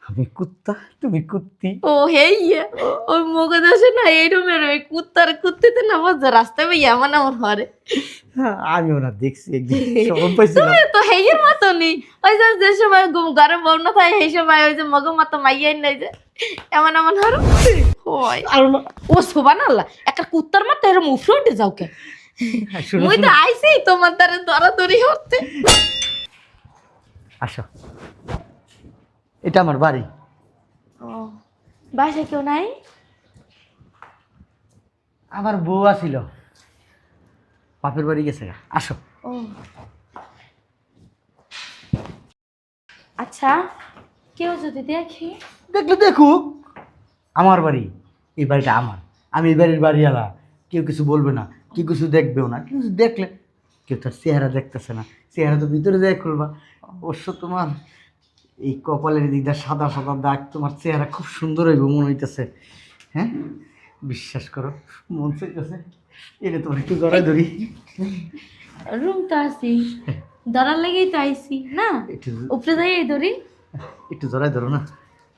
আমি কুত্তা, তুমি কুত্তি। ও হেই ওই মগজ আছে না এই রুমের ওই কুত্তার কুত্তিতে না বলছে রাস্তায় ভাই এমন এমন হরে। হ্যাঁ, আমিও না দেখছি একদিন শরম পাইছিলাম। তুমি তো হেইয়ের মতনই ওই যে সময় ঘরে বউ না থাকে সেই সময় ওই যে মগ মতো মাইয়াই নাই যে এমন এমন হরো হয়। আর না, ও শোভান আল্লাহ একটা কুত্তার মতো এরম উফরে উঠে যাও কে? শোনো, মুই তো শোনো। আইছি তোমার দ্বারা দরাদরি হচ্ছে। আসো, এটা আমার বাড়ি। ও বাসায় কেউ নাই? আমার বউ আছিল, বাপের বাড়ি গেছে। আসো। ও আচ্ছা, কেউ যদি দেখে? দেখলে দেখুক, আমার বাড়ি, এই বাড়িটা আমার, আমি এই বাড়ির বাড়িওয়ালা। কেউ কিছু বলবে না, কেউ কিছু দেখবেও না। কিন্তু দেখলে কেউ তার চেহারা দেখতেছে না, চেহারা তো ভিতরে যাই খুলবা। অবশ্য তোমার এই কপালের দিকটা সাদা সাদা দাগ, তোমার চেহারা খুব সুন্দর হইব মনে হইতেছে। হ্যাঁ, বিশ্বাস করো, মন চাইতেছে এটা তোমার একটু গড়াই ধরি। রুম তো আসি ধরার লেগেই তো আইসি না, একটু উপরে যাই এই ধরি, একটু জড়াই ধরো না।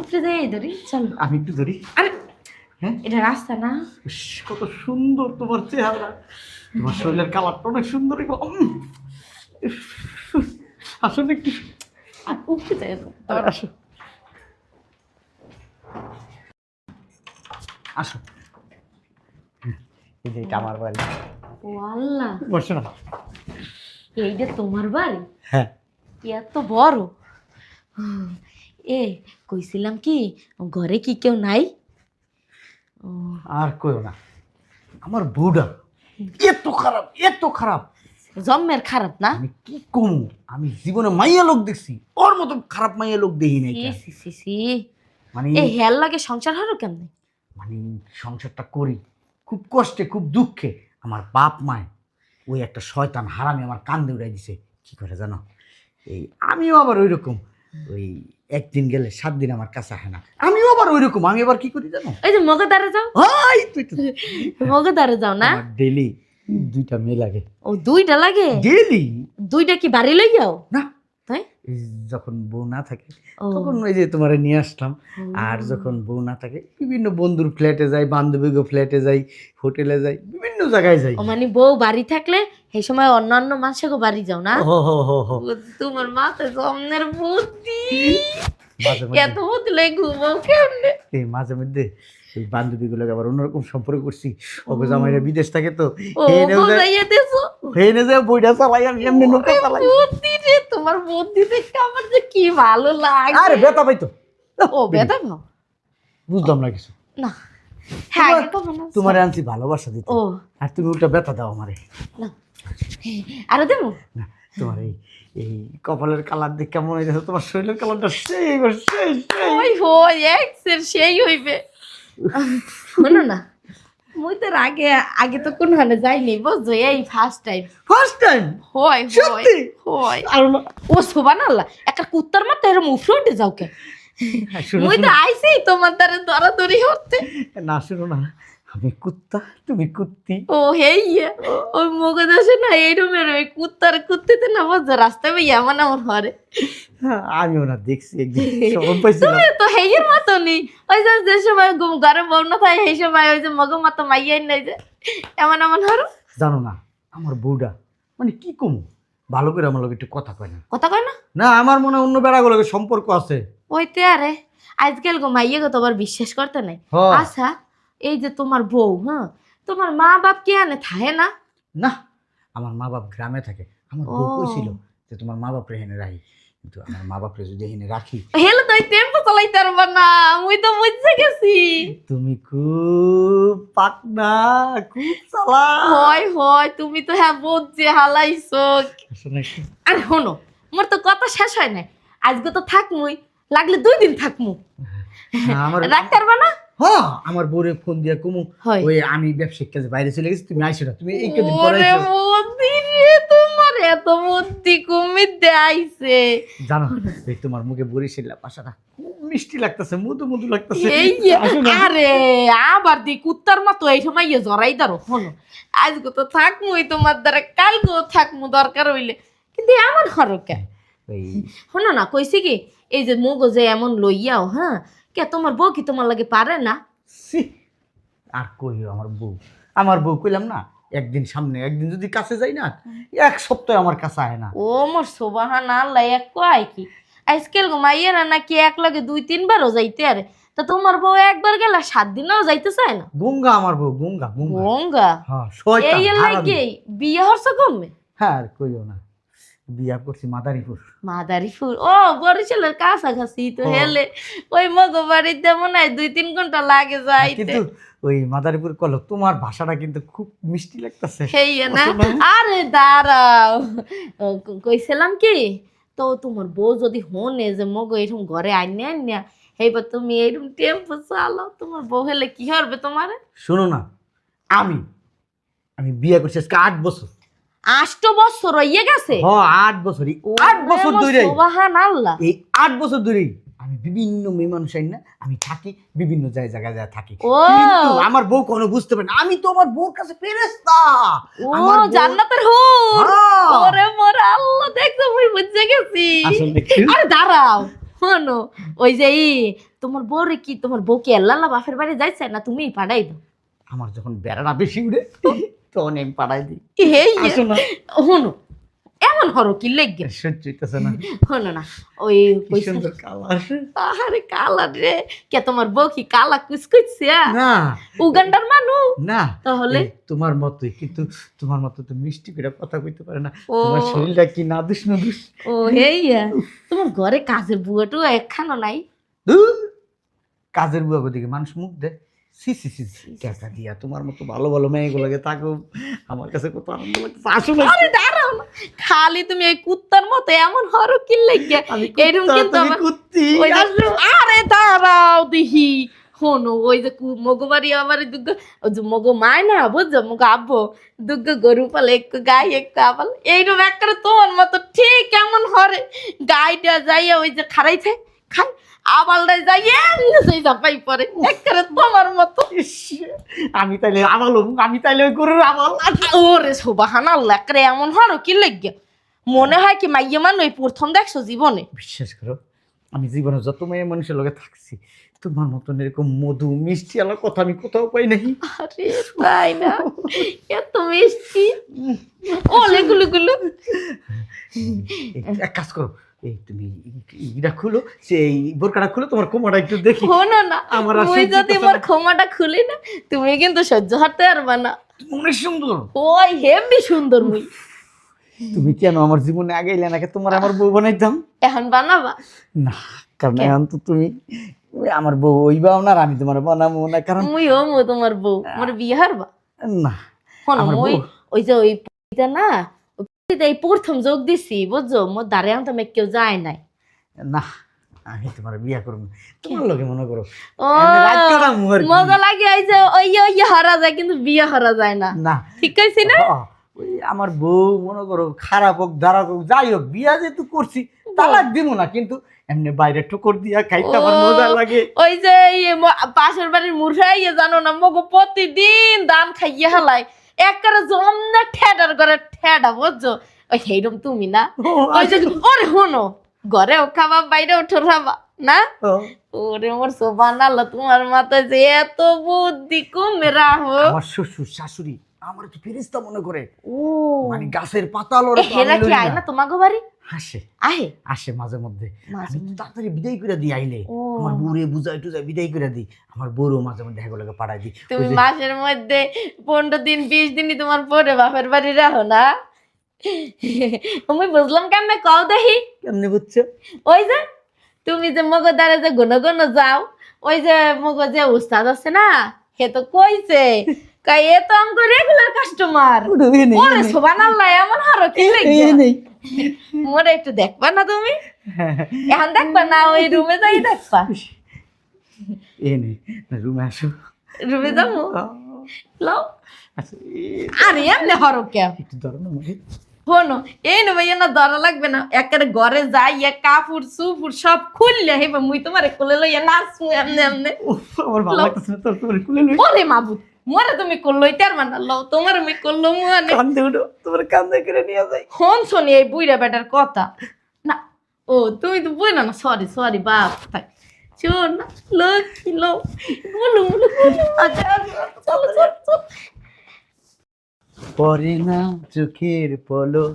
উপরে যাই এই ধরি চলো। আমি একটু ধরি। আরে হ্যাঁ, এটা রাস্তা না? ইস, কত সুন্দর তোমার চেহারা, তোমার শরীরের কালারটা অনেক সুন্দর। আসলে একটু আর উপরে যাই আসো, আসো। এই যে এটা আমার বাড়ি। ও আল্লাহ, বসো না। এইটা তোমার বাড়ি? হ্যাঁ, এত বড়। এ কইছিলাম কি ঘরে কি কেউ নাই? ও আর কইও না, আমার বউটা এত খারাপ, এত খারাপ। জম্মের খারাপ না? আমি কি কমু, আমি জীবনে মাইয়া লোক দেখছি, ওর মতো খারাপ মাইয়া লোক দেখি নাই। সি সি সি সি মানে এ হেল লাগে সংসার হারো কেমনে? মানে সংসারটা করি খুব কষ্টে, খুব দুঃখে। আমার বাপ মায় ওই একটা শয়তান হারামি আমার কান্দে উড়াই দিছে। কি করে জানো, এই আমিও আবার ওই রকম, ওই একদিন গেলে 7 দিন আমার কাছে হয় না। আমিও আবার ওই রকম, আমি আবার কি করি জানো, এই যে মগদারে যাও, হাই তুই তো মগদারে যাও না? ডেলি 2টা মেয়ে লাগে, ও দুইটা লাগে? ডেলি। দুইটা কি বাড়ি লই যাও? না, তাই এই যখন বউ না থাকে ও তখন ওই যে তোমারে নিয়ে আসলাম। আর যখন বউ না থাকে বিভিন্ন বন্ধুর ফ্ল্যাটে যাই, বান্ধবীগো ফ্ল্যাটে যাই, হোটেলে যাই, বিভিন্ন জায়গায় যাই। ও মানে বউ বাড়ি থাকলে সেই সময় অন্যান্য মানুষকে বাড়ি যাও না? হো হো হো হো। ও, তোমার মাথায় জমনের বুদ্ধি, মাঝে এত মধ্যে বুদ্ধি লাগে ঘুমাও কেমনে? এই মাঝে মধ্যে এই বান্ধবীগুলোকে আবার অন্যরকম সম্পর্ক করছি। ওকে জামাইরা বিদেশ থাকে তো, ও হেনেও যায়, বুঝাইয়া দেছো। হেনে যায় বইটা চালাই, আমি এমনি নৌকা চালাই। বুদ্ধি রে, তোমার বুদ্ধি দেখে আমার যে কি ভালো লাগে। আরে বেতা পাইতো। ও বেদা ভাও বুঝলাম না কিছু। না, হ্যাঁ তোমার- আগে কখন না? তোমার আনছি ভালোবাসা দিতে, ও আর তুমি উল্টা বেতা দাও আমারে। না, আরো দেবো? না, তোমার এই এই কপালের কালার দেখে কেমন হয়েছে, তোমার শরীরের কালারটা সেই সেই সেই। ওই হই এক্সের সেই হইবে। শোনো না, মুই তো আগে আগে তো কোন হানে যাইনি বুঝছো, এই ফার্স্ট টাইম। First time? হয় হয় সত্যি? হয়। আর না, ও শোভান আল্লাহ একটা কুত্তার মতো এরম উফরে উঠে যাও কে? শুনো, মুই তো শুনো। আইছি তোমার দ্বারা দরাদরি হচ্ছে। না, শুনো না, আমি কুত্তা, তুমি কুত্তি। ও হেই ওই মগজ আছে না এই রুমের ওই কুত্তার কুত্তিতে না বলছে রাস্তায় ভাই এমন এমন হরে। হ্যাঁ, আমিও না দেখছি একদিন শরম পাইছিলাম। তুমি তো হেইয়ের মতনই ওই যে সময় ঘরে বউ না থাকে সেই সময় ওই যে মগ মতো মাইয়াই নাই যে এমন এমন হরো। জানো না, আমার বউটা মানে কি কমু, ভালো করে আমার লগে একটু কথা কয় না। কথা কয় না? না, আমার মনে হয় অন্য বেড়াগুলোকে সম্পর্ক আছে। ওইতে আরে আজকাল গো মাইয়া গো তো আবার বিশ্বাস করতে নাই। হ্যাঁ। আচ্ছা এই যে তোমার বউ, হ্যাঁ তোমার মা বাপ কে আনে থাকে না? না, আমার মা বাপ গ্রামে থাকে। আমার বউ ও। কইছিল যে তোমার মা বাপরে হেনে রাখি, কিন্তু আমার মা বাপরে যদি হেনে রাখি, হেলে তো টেম্পো চালাইতে পারবা না, মুই তো বুঝতে গেছি। তুমি খুব পাকনা, খুব চালা। হয় হয় তুমি তো হ্যাঁ বুঝছে হালাইছো। আরে শোনো, মোর তো কথা শেষ হয় নাই। আজকে তো থাকমুই, লাগলে 2 দিন থাকমু। আমার রাখতে পারবা না? হ্যাঁ, আমার বউরে ফোন দিয়া কমু হয়। ওই আমি ব্যবসায়িক কাজে বাইরে চলে গেছি, তুমি আইসো না, তুমি এই কদিন ওরে পরে আইসো। বুদ্ধি রে, তোমার এত বুদ্ধি কুমির দেয়াইছে। জানো, এই তোমার মুখে বরিশাল ভাষাটা খুব মিষ্টি লাগতেছে, মধু মধু লাগতেছে। এই আসো না। আরে আবার দি কুত্তার মতো এই সময় জড়াই দাঁড়ো। শোনো আজকে তো থাকমুই তোমার দ্বারা, কালকেও থাকমু দরকার হইলে, কিন্তু এমন হরো কেন? ওই শোনো না কইছি কি এই যে মুগো যে এমন লইয়াও হ্যাঁ কে তোমার বউ কি তোমার লাগে পারে না? ছি, আর কইও আমার বউ কইলাম না, একদিন সামনে একদিন যদি কাছে যাই না, এক সপ্তাহ আমার কাছে আয় না। ও মোর সোবাহান আল্লাহ এক কয় কি আজকাল মাইয়েরা নাকি এক লগে 2-3 বারও যাইতে আরে তা তোমার বউ একবার গেলা 7 দিনও যাইতে চায় না? গঙ্গা আমার বউ, গঙ্গা গঙ্গা। গঙ্গা হ্যাঁ শয়তান এই হারামি। লাগে বিয়ে হচ্ছে কমে? হ্যাঁ আর কইও না, বিয়া করছি মাদারীপুর। মাদারীপুর ও বরিশালের কাছাকাছি তো ও। হেলে ওই মগো বাড়িতে মনে হয় 2-3 ঘন্টা লাগে যাইতে। কিন্তু ওই মাদারীপুর কলো তোমার ভাষাটা কিন্তু খুব মিষ্টি লাগতেছে। সেই না আরে দাঁড়াও কইছিলাম কি তো তোমার বউ যদি হনে যে মগো এরকম ঘরে আইনে আইনা এইবার তুমি এরকম টেম্পো চালাও তোমার বউ হলে কি হবে তোমার? শোনো না, আমি আমি বিয়ে করছি আজকে 8 বছর। 8 বছর হইয়ে গেছে? হ্যাঁ 8 বছরই, 8 বছর ধরে। সুবহান আল্লাহ। এই 8 বছর ধরেই আমি বিভিন্ন মেয়ে মানুষ আইন না, আমি থাকি বিভিন্ন জায়গায় থাকি, ও। কিন্তু আমার বউ কোনো বুঝতে পারে না আমি তো আমার বউর কাছে ফেরেশতা। ও আমার বউ- জান্নাতের হুর। হ্যাঁ। ওরে মোর আল্লাহ দেখছো মুই বুঝে গেছি। আসলে কি? আরে দাঁড়াও শোনো ওই যে তোমার বউরে কি তোমার বউ কি আল্লাহ বাপের বাড়ি যাইছে না তুমিই পাঠাই দাও? আমার যখন বেড়াটা বেশি উড়ে তখন আমি পাঠাই দিই। এই আসো না, শোনো এমন হরো কি লেগে সহ্য হইতেছে না। শোনো না ওই কি সুন্দর কালার। আরে কালা রে কে তোমার বউ কি কালা কুচকুচছে না উগান্ডার মানুষ না তাহলে? এই তোমার মতোই, কিন্তু তোমার মতো তো মিষ্টি করে কথা কইতে পারে না। ও। তোমার শরীরটা কি নাদুস নাদুস। ও হেইয়া তোমার ঘরে কাজের বুয়াটু একখানো নাই? ধুর, কাজের বুয়া দিকে মানুষ মুখ দেয়। সি সি সি সি, টাকা দিয়া তোমার মতো ভালো ভালো মেয়েগুলোকে থাকো, আমার কাছে কত আনন্দ লাগতেছে। আসলে আরে দাঁড়াও না খালি তুমি এই কুত্তার মতো এমন হরো কি লেগে আমি এরকম কুত্তা, কিন্তু তুমি আমার- কুত্তি। ওই যে- আরে দাঁড়াও দিহি শোনো ওই যে মগো বাড়ি আমার দুগ্গ ওই যে মগো মায় না বুঝছো মগো আব্বু দুগ্গ গরু পালে একটু গাই একটু আবাল এইরকম একটা তোমার মতো ঠিক কেমন হরে গাইটা যাইয়া ওই যে খারাইছে খাই আবালটাই যাইয়া সেই জাপাই পরে একবারে তোমার মতো। ইস, আমি তাইলে আমালো, আমি তাইলে ওই গরুর আমাল। ওরে সুবহানাল্লাহ একবারে এমন হরো কি লেগে মনে হয় কি মাইয়া মান ওই প্রথম দেখছো জীবনে? বিশ্বাস করো, আমি জীবনে যত মেয়ে মানুষের লগে থাকছি, তোমার মতন এরকম মধু মিষ্টি আলার কথা আমি কোথাও পাই নাই। আরে তাই না এত মিষ্টি ওলে গুলু গুলু। এক কাজ করো, এই তুমি ইটা খুলো, সেই বোরকাটা খুলো, তোমার কোমরটা একটু দেখি। শোনো না আমার আর মুই সহ্য যদি হইতেছে মোর না। ক্ষমাটা খুলি না তুমি কিন্তু সহ্য করতে পারবা না। অনেক সুন্দর। ওই হেভি সুন্দর মুই তুমি কেন আমার জীবনে আগাইলে নাকি তোমার আমার বউ বানাইতাম? এখন বানাবা না, কারণ এখন তো তুমি আমার বউ হইবাও না, আর আমি তোমার বানাবো না, কারণ মুই ও মো তোমার বউ মোর বিয়ে হারবা। না শোনো আমার মুই বউ। ওই যে ওই পরিটা না ওই পরিটা এই প্রথম যোগ দিছি বুঝছো মোর দাঁড়ে আনতে আমি কেউ যায় নাই। না আমি তোমার বিয়া করবো না, তোমার লগে মনে করো ও আমি রাত কাটামু আর কি। মজা লাগে এই যে ওই ওই হারা যায় কিন্তু বিয়ে হারা যায় না না ঠিক কইছি না? ওই আমার বউ মনে করো খারাপ হোক দাঁড়াক হোক যাই হোক, বিয়া যেহেতু করছি তালাক দিব না, কিন্তু এমনি বাইরে ঠুকর দিয়া খাইতে আমার ও, মজা লাগে। ওই যে পাশের বাড়ির মুরহাইয়া জানো না মগো প্রতিদিন দান খাইয়ে হালাই একবারে জমনা ঠেডার করে ঠেডা বুঝছো ওই সেইরকম তুমি না ও, ওই যে ওরে হনো ঘরেও খাবা বাইরেও ঠোরাবা না ও, ওরে মোর সুবহানাল্লাহ তোমার মাথায় যে এত বুদ্ধি কমে রাখো। আমার শ্বশুর শাশুড়ি আমার কি ফেরেশতা মনে করে, ও মানে গাছের পাতা লড়ে তো হেরা আমি কি লড়ি আয় না। না তোমাকে বাড়ি? হাসে আহে আসে মাঝে মধ্যে, মাঝে আমি তো তাড়াতাড়ি বিদায় করে দিই আইলে, ও। আমার বউরে বুঝাই টুজাই বিদায় করে দিই, আমার বউরও মাঝে মধ্যে হেগুলোকে পাঠাই দিই। তুমি মাসের মধ্যে 15 দিন 20 দিনই তোমার পরে বাপের বাড়ি রাখো না? আমি বুঝলাম কেমনে কও দেখি। কেমনে বুঝছো? ওই যে তুমি যে মগো দ্বারে যে ঘন ঘন যাও ওই যে মগো যে উস্তাদ আছে না সে তো কইছে কই এ তো আমগো রেগুলার কাস্টমার। ওরে সুবহানাল্লাহ এমন হারো কি লাগে মোরে একটু দেখবা না তুমি? এখন দেখবা না ওই রুমে যাই দেখবা? এ নে রুমে আসো। রুমে যাবো লও। আচ্ছা, আরে এমনি হরো কে একটু ধরো না আমাকে। শোনো এই নো ভাইয়া না ধরা লাগবে না একেবারে ঘরে যাইয়া কাপড় সুপুর সব খুললে হেবা মুই তোমার কোলে লইয়া নাচু এমনে এমনে। উফ, আমার ভালো লাগতেছে না, তোর তোমার কুলে লই। ওরে মাবুত মোরে তুমি করলই তার মানে লও তোমার আমি করলো মুয়ানে কান্দে উঠো, তোমার কান্দে করে নিয়ে যাই। হন শোনি এই বুইরা বেটার কথা না ও তুমি তো বই না, সরি সরি বাপ থাক। শোন না, লক্ষ্মী লো, বলু বলু বলু, আচ্ছা আচ্ছা, চলো চলো চলো। পরে না চোখের পলক,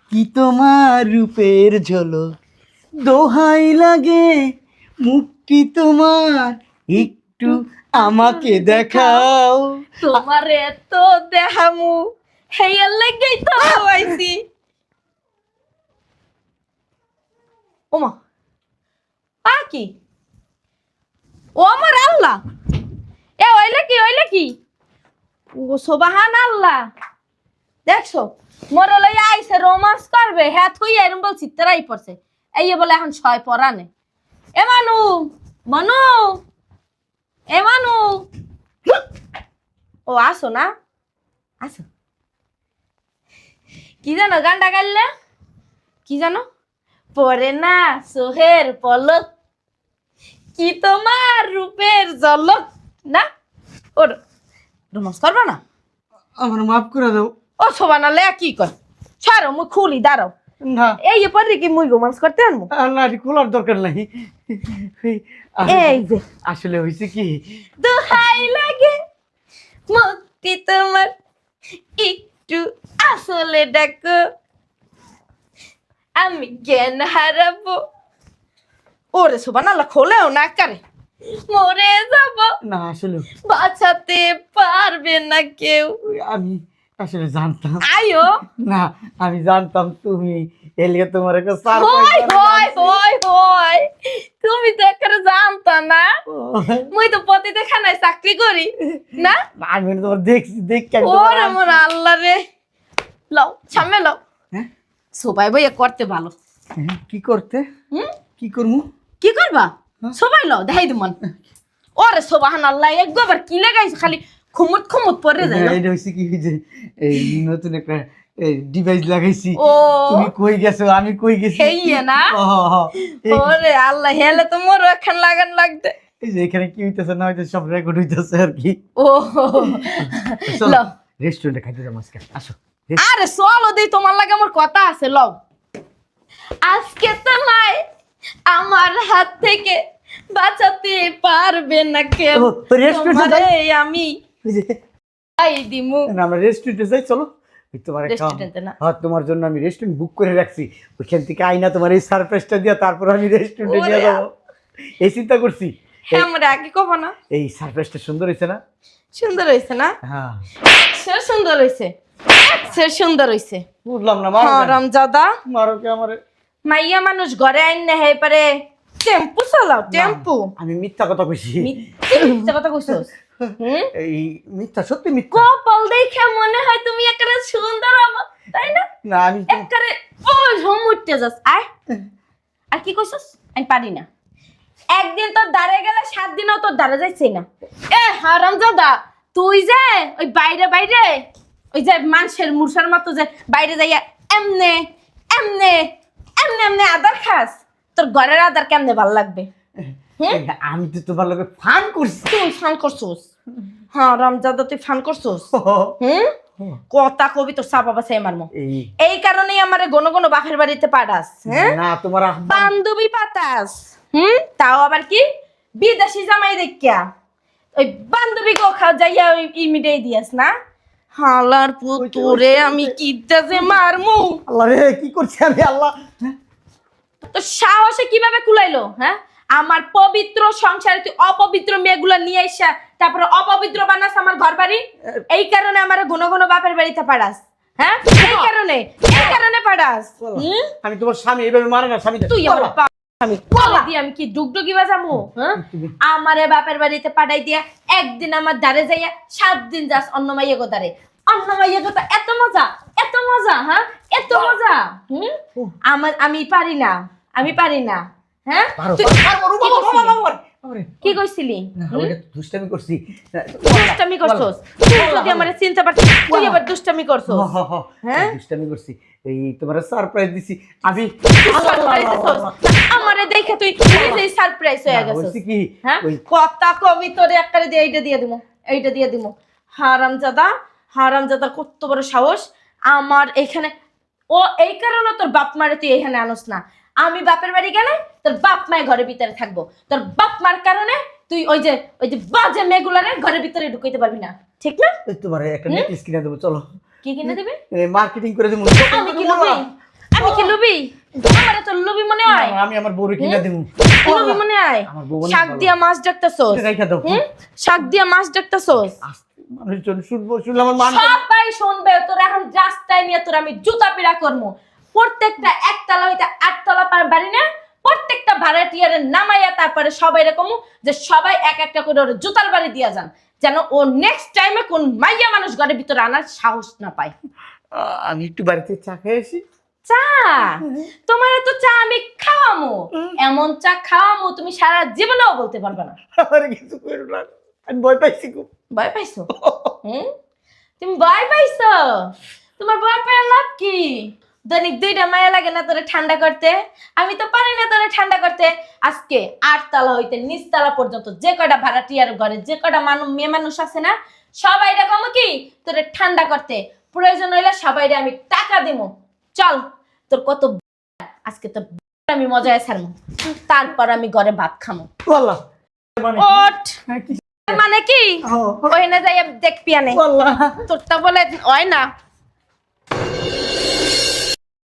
কি তোমার রূপের ঝলক, দোহাই লাগে মুক্তি তোমার, একটু আমাকে দেখাও। তোমার এত দেহামু হেয়ার লেগেই তো আইছি। ওমা কি ও আমার আল্লাহ, এ ওইলে কি ও সুবহান আল্লাহ। দেখছো মোর লই আইছে রোমান্স করবে, হ্যাঁ তুই এরম বল চিত্তরাই পড়ছে, এই বলে এখন ছয় পরানে। এ মানু মানু, এ মানু, ও আসো না, আসো। কি জানো গানটা গাইলে, কি জানো? পরে না সোহের পলক, কি তোমার রূপের ঝলক, না ওর রোমান্স করবা না? আমার মাফ করে দাও। ও শোভানা লে কি কর, ছাড়ো মুই খুলি, দাঁড়াও। না এই পরে কি মুই রোমান্স করতে আনবো? না, খোলার দরকার নাই। এই যে আসলে হয়েছে কি, দোহাই লাগে মুক্তি তোমার, একটু আসলে ডাকো, আমি জ্ঞান হারাবো। ওরে শোভানা খোলেও না কারে, মরে যাব, না আসলে বাঁচাতে পারবে না কেউ। আমি আসলে জানতাম আয়ো না, আমি জানতাম তুমি এলিয়ে তোমার একটা হয় সারপ্রাইজ। হয় হয় হয়, তুমি তো একেবারে জানতা না, মুই তো পতিতে খানায় চাকরি করি না। আমি তোমার দেখছি ওরে মোর আল্লাহ রে, লও সামনে লও। হ্যাঁ? সবাই বইয়া করতে ভালো। কি করতে, হুম কি করবো? কি করবা সবাই লও দেখাই দিমন। ওরে সুবহান আল্লাহ, একবার কি লাগাইছে খালি খুমুত খুমুত পরে যায় না? এটা হচ্ছে কি যে এই নতুন একটা ডিভাইস লাগাইছি। ও তুমি কই গেছো, আমি কই গেছি, হেইয়ে না? ও, হ, হ। ওরে আল্লাহ, হেলে তো মোর এখন লাগান লাগতে। এই যে এখানে কি হইতেছে না হইতেছে সব রেকর্ড হইতেছে আর কি। ও লও, রেস্টুরেন্টে খাইতে যাবো আজকে, আসো। আরে চলো দি, তোমার লাগে আমার কথা আছে, লও। আজকে তোমায় আমার হাত থেকে বাঁচাতে পারবে না কেউ, ও, রেস্টুরেন্টে তোমারে আমি ওই যে, খাই দিমু। না, আমরা রেস্টুরেন্টে যাই, চলো। ওই তোমার একটা রেস্টুরেন্টে না? হ্যাঁ, তোমার জন্য আমি রেস্টুরেন্ট বুক করে রাখছি, ওইখান থেকে আইনা তোমার এই সারপ্রাইজটা দিয়া তারপর আমি রেস্টুরেন্টে ওরে নিয়ে যাবো, এই চিন্তা করছি। হ্যাঁ আমরা আগে কব না? এই সারপ্রাইজটা সুন্দর হয়েছে না? সুন্দর হয়েছে না? হ্যাঁ, সে সুন্দর হয়েছে, সে সুন্দর হয়েছে। বুঝলাম না, মারো কেন? হারামজাদা, মারো কে আমারে? মাইয়া মানুষ ঘরে আইন না, হে পারে টেম্পু চালাও, টেম্পু। আমি মিথ্যা কথা কইছি। মিথ্যা কথা কইছস? হুম, এই মিথ্যা, সত্যি মিথ্যা। কপাল দেখে মনে হয় তুমি একেবারে সুন্দর আমার, তাই না? না আমি একেবারে ও ঝমুটতে যাস। আয়, আর কি কইছস? আমি পারি না। একদিন তোর দাঁড়ে গেলে 7 দিনও তোর দাঁড়ে যাইছে না। এ হারামজাদা, তুই যে ওই বাইরে বাইরে ওই যে মানুষের মুরসার মতো যে বাইরে যাইয়া এমনে এমনে এমনে এমনে আদার খাস, তোর ঘরের আদার কেমনে ভাল লাগবে? আমি তো তোমার লগে ফান করছি। তুই ফান করছস? হ্যাঁ রামজাদা, তুই ফান করছস? হুম, কথা কবি তোর সাপা বাসাই মারমো। এই কারণেই আমারে গণ গণ বাপের বাড়িতে পাঠাস। হ্যাঁ, না তোমার বান্ধবী পাতাস। হুম, তাও আবার কি বিদেশি জামাই দেখিয়া ওই বান্ধবী গোখা যাইয়া ওই ইমিডেই দিয়াস না? হালার পুতুরে আমি কিদাতে মারমু। আল্লাহ রে, কি করছি আমি, আল্লাহ। তো সাহসে কিভাবে কুলাইলো? হ্যাঁ, আমার পবিত্র সংসারে তুই অপবিত্র মেয়েগুলা নিয়ে আইসা তারপরে অপবিত্র বানাস আমার ঘর বাড়ি। এই কারণে আমার ঘন ঘন বাপের বাড়িতে পাঠাস। হ্যাঁ, এই কারণে পাঠাস। হুম, আমি তোমার স্বামী, এইভাবে মারে না স্বামী। তুই আমার আমি কলা দিয়ে আমি কি ডুগডুগি বাজামু? হ্যাঁ, আমারে বাপের বাড়িতে পাঠাই দিয়া একদিন আমার দাঁড়ে যাইয়া 7 দিন যাস অন্য মাইয়া গোদারে। অন্য মাইয়া গোদা এত মজা, এত মজা, হ্যাঁ এত মজা। হুম, আমি পারি না, আমি পারি না। হ্যাঁ, কি কইছিলি? দুষ্টামি করছি। দুষ্টামি করছস? তুই যদি আমারে চিনতে পারতিস, তুই আবার দুষ্টামি করছস? হ্যাঁ, দুষ্টামি করছি, এই তোমার সারপ্রাইজ দিছি আমি। আমারে দেখে তুই নিজেই সারপ্রাইজ হয়ে গেছিস। কি হ্যাঁ, কথা কবি তোরে একবারে দিয়ে এইটা দিয়ে দিমু, এইটা দিয়ে দিমু। হারামজাদা, হারামজাদা কত বড় সাহস আমার এখানে। ও এই কারণে তোর বাপ মারে তুই এখানে আনস না। আমি বাপের বাড়ি গেলে তোর বাপ মায়ের ঘরের ভিতরে থাকবো, তোর বাপ মার কারণে তুই ওই যে বাজে মেয়েগুলারে ঘরের ভিতরে ঢুকাইতে পারবি না, ঠিক না? এই তোমার একটা নেকলেস কিনে দেবো, চলো। কি কিনে দিবি? মার্কেটিং করে দেবো। আমি কি লুবি? আমি কি লুবি? আমারে তো লুবি মনে হয়। আমি আমার বউরে কিনে দেবো। লুবি মনে হয়। আমার বউ অনেক শাক ভালো। দিয়া মাছ ডাকতাছস। এটা রাইখা দাও। শাক দিয়া মাছ ডাকতাছস। মানুষজন শুনলে আমার মান। সবাই শুনবে তোর এখন রাস্তায় নিয়ে তোর আমি জুতা পিড়া করবো। প্রত্যেকটা একতলা হইতে 8 তলা বাড়ি না, প্রত্যেকটা ভাড়াটিয়ারে নামাইয়া তারপরে সবাই এরকম যে সবাই এক একটা করে ওর জুতার বাড়ি দিয়া যান, যেন ও নেক্সট টাইমে কোন মাইয়া মানুষ ঘরের ভিতরে আনার সাহস না পায়। আমি একটু বাড়িতে চা খেয়ে আসি। চা? তোমার তো চা আমি খাওয়ামো, এমন চা খাওয়ামো তুমি সারা জীবনেও বলতে পারবে না। আমার কিছু করো না, আমি ভয় পাইছি খুব। ভয় পাইছো? তুমি ভয় পাইছো? তোমার ভয় পাওয়ার লাভ কি? দৈনিক 2টা মায়া লাগে না তোরে ঠান্ডা করতে? আমি তো পারি না তোরে ঠান্ডা করতে। আজকে 8 তলা হইতে নিচ তলা পর্যন্ত যে কয়টা ভাড়াটিয়ার ঘরে যে কয়টা মেয়ে মানুষ আছে না, সবাই এরকম কি তোরে ঠান্ডা করতে। প্রয়োজন হইলে সবাইরে আমি টাকা দিমু। চল, তোর কত আজকে তো আমি মজায় ছাড়মু, তারপর আমি ঘরে ভাত খামু। বললা মানে ওঠ। মানে কি? ওই না যাই দেখবি আনে বললা তোরটা বলে হয় না।